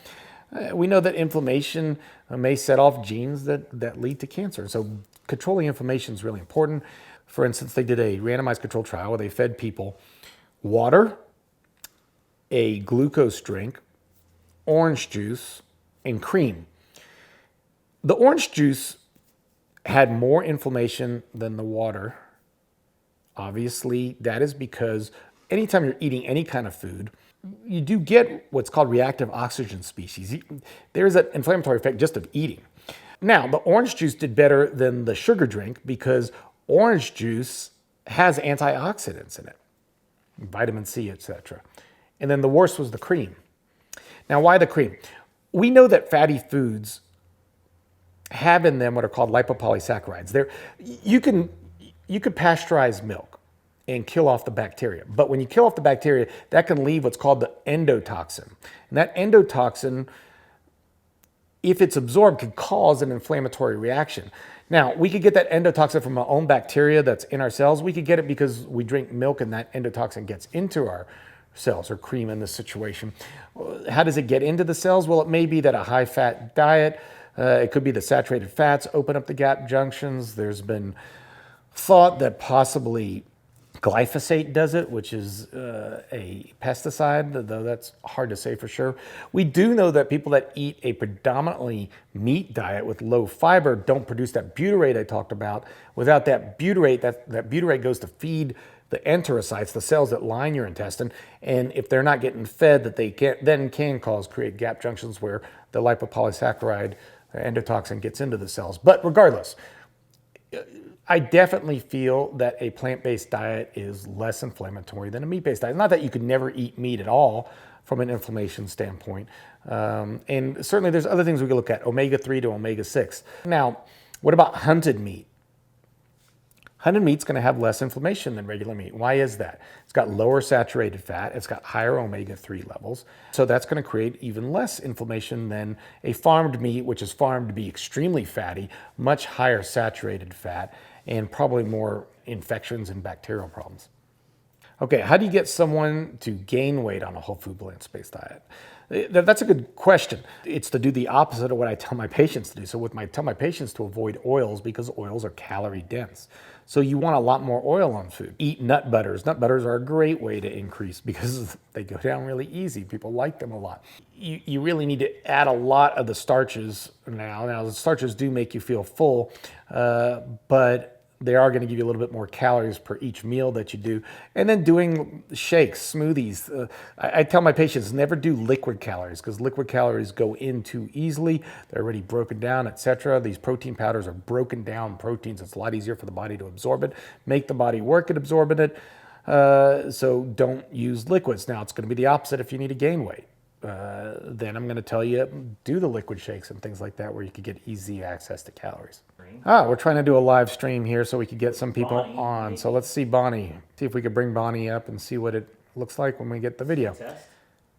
Speaker 1: We know that inflammation may set off genes that lead to cancer. So controlling inflammation is really important. For instance, they did a randomized controlled trial where they fed people water, a glucose drink, orange juice, and cream. The orange juice had more inflammation than the water. Obviously, that is because anytime you're eating any kind of food, you do get what's called reactive oxygen species. There is an inflammatory effect just of eating. Now, the orange juice did better than the sugar drink because orange juice has antioxidants in it, vitamin C, etc. And then the worst was the cream. Now, why the cream? We know that fatty foods have in them what are called lipopolysaccharides. You can pasteurize milk and kill off the bacteria. But when you kill off the bacteria, that can leave what's called the endotoxin. And that endotoxin, if it's absorbed, could cause an inflammatory reaction. Now, we could get that endotoxin from our own bacteria that's in our cells. We could get it because we drink milk and that endotoxin gets into our cells, or cream in this situation. How does it get into the cells? Well, it may be that a high-fat diet, it could be the saturated fats open up the gap junctions. There's been thought that possibly glyphosate does it, which is a pesticide, though that's hard to say for sure. We do know that people that eat a predominantly meat diet with low fiber don't produce that butyrate I talked about. Without that butyrate, that butyrate goes to feed the enterocytes, the cells that line your intestine, and if they're not getting fed, that they can create gap junctions where the lipopolysaccharide endotoxin gets into the cells. But regardless, I definitely feel that a plant-based diet is less inflammatory than a meat-based diet. Not that you could never eat meat at all from an inflammation standpoint. And certainly there's other things we could look at, omega-3 to omega-6. Now, what about hunted meat? Hunted meat's going to have less inflammation than regular meat. Why is that? It's got lower saturated fat. It's got higher omega-3 levels. So that's going to create even less inflammation than a farmed meat, which is farmed to be extremely fatty, much higher saturated fat, and probably more infections and bacterial problems. Okay, how do you get someone to gain weight on a whole food plant-based diet? That's a good question. It's to do the opposite of what I tell my patients to do. So tell my patients to avoid oils because oils are calorie dense. So you want a lot more oil on food. Eat nut butters. Nut butters are a great way to increase because they go down really easy. People like them a lot. You really need to add a lot of the starches now. Now the starches do make you feel full, but they are going to give you a little bit more calories per each meal that you do. And then doing shakes, smoothies. I tell my patients never do liquid calories because liquid calories go in too easily. They're already broken down, etc. These protein powders are broken down proteins. It's a lot easier for the body to absorb it, make the body work at absorbing it. So don't use liquids. Now it's going to be the opposite if you need to gain weight. Then I'm going to tell you, do the liquid shakes and things like that where you could get easy access to calories. We're trying to do a live stream here so we could get some people on. So let's see Bonnie. See if we could bring Bonnie up and see what it looks like when we get the video.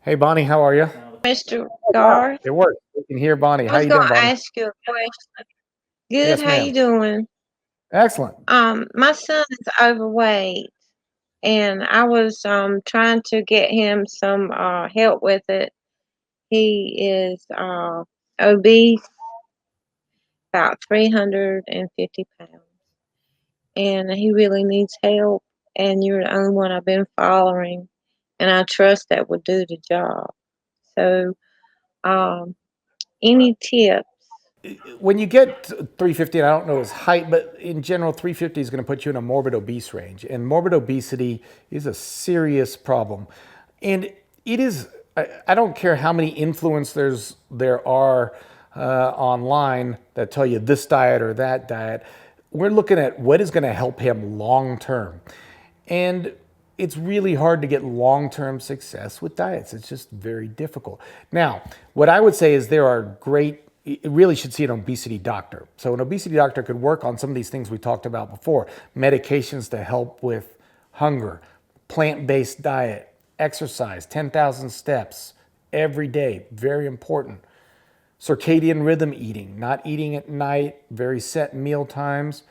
Speaker 1: Hey Bonnie, how are you?
Speaker 2: Mr. Garth,
Speaker 1: It works. We can hear Bonnie.
Speaker 2: I
Speaker 1: How
Speaker 2: was
Speaker 1: you
Speaker 2: going
Speaker 1: doing,
Speaker 2: to
Speaker 1: Bonnie?
Speaker 2: ask you a question. Good,
Speaker 1: Yes,
Speaker 2: how
Speaker 1: ma'am.
Speaker 2: you doing?
Speaker 1: Excellent.
Speaker 2: My son is overweight, and I was trying to get him some help with it. He is obese, about 350 pounds, and he really needs help. And you're the only one I've been following, and I trust that would do the job. So, um, any tips?
Speaker 1: When you get 350, and I don't know his height, but in general, 350 is going to put you in a morbid obese range. And morbid obesity is a serious problem. And it is, I don't care how many influencers there are online that tell you this diet or that diet. We're looking at what is going to help him long term. And it's really hard to get long-term success with diets. It's just very difficult. Now, what I would say is there are great, you really should see an obesity doctor. So an obesity doctor could work on some of these things we talked about before. Medications to help with hunger, plant-based diet, exercise, 10,000 steps every day, very important. Circadian rhythm eating, not eating at night, very set meal times.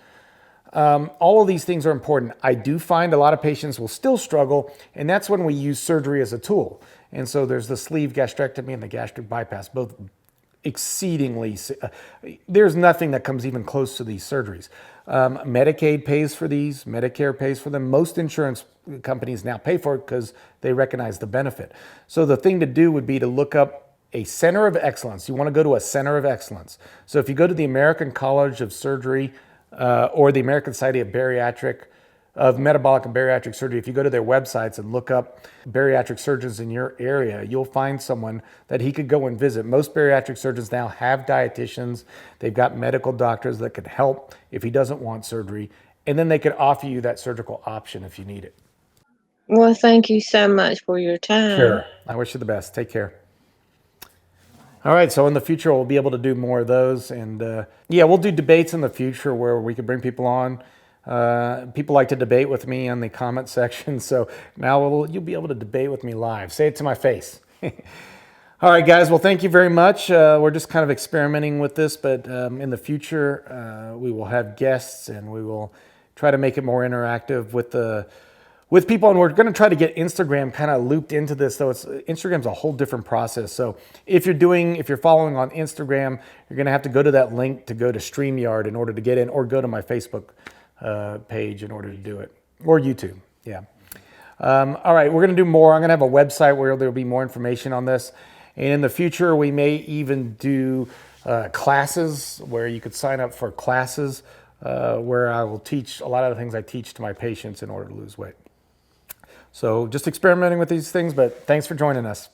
Speaker 1: All of these things are important. I do find a lot of patients will still struggle, and that's when we use surgery as a tool. And so there's the sleeve gastrectomy and the gastric bypass, both exceedingly, there's nothing that comes even close to these surgeries. Medicaid pays for these, Medicare pays for them. Most insurance companies now pay for it because they recognize the benefit. So the thing to do would be to look up a center of excellence. You want to go to a center of excellence. So if you go to the American College of Surgery, or the American Society of Metabolic and Bariatric Surgery, if you go to their websites and look up bariatric surgeons in your area, you'll find someone that he could go and visit. Most bariatric surgeons now have dietitians. They've got medical doctors that could help if he doesn't want surgery, and then they could offer you that surgical option if you need it.
Speaker 2: Well, thank you so much for your time.
Speaker 1: Sure. I wish you the best. Take care. All right, so in the future, we'll be able to do more of those. And yeah, we'll do debates in the future where we could bring people on. People like to debate with me in the comment section. So now you'll be able to debate with me live. Say it to my face. All right, guys. Well, thank you very much. We're just kind of experimenting with this, but in the future, we will have guests and we will try to make it more interactive with people, and we're going to try to get Instagram kind of looped into this. So Instagram's a whole different process. So if you're following on Instagram, you're going to have to go to that link to go to StreamYard in order to get in, or go to my Facebook page in order to do it, or YouTube. Yeah. All right, we're going to do more. I'm going to have a website where there'll be more information on this. And in the future, we may even do classes where you could sign up for classes where I will teach a lot of the things I teach to my patients in order to lose weight. So just experimenting with these things, but thanks for joining us.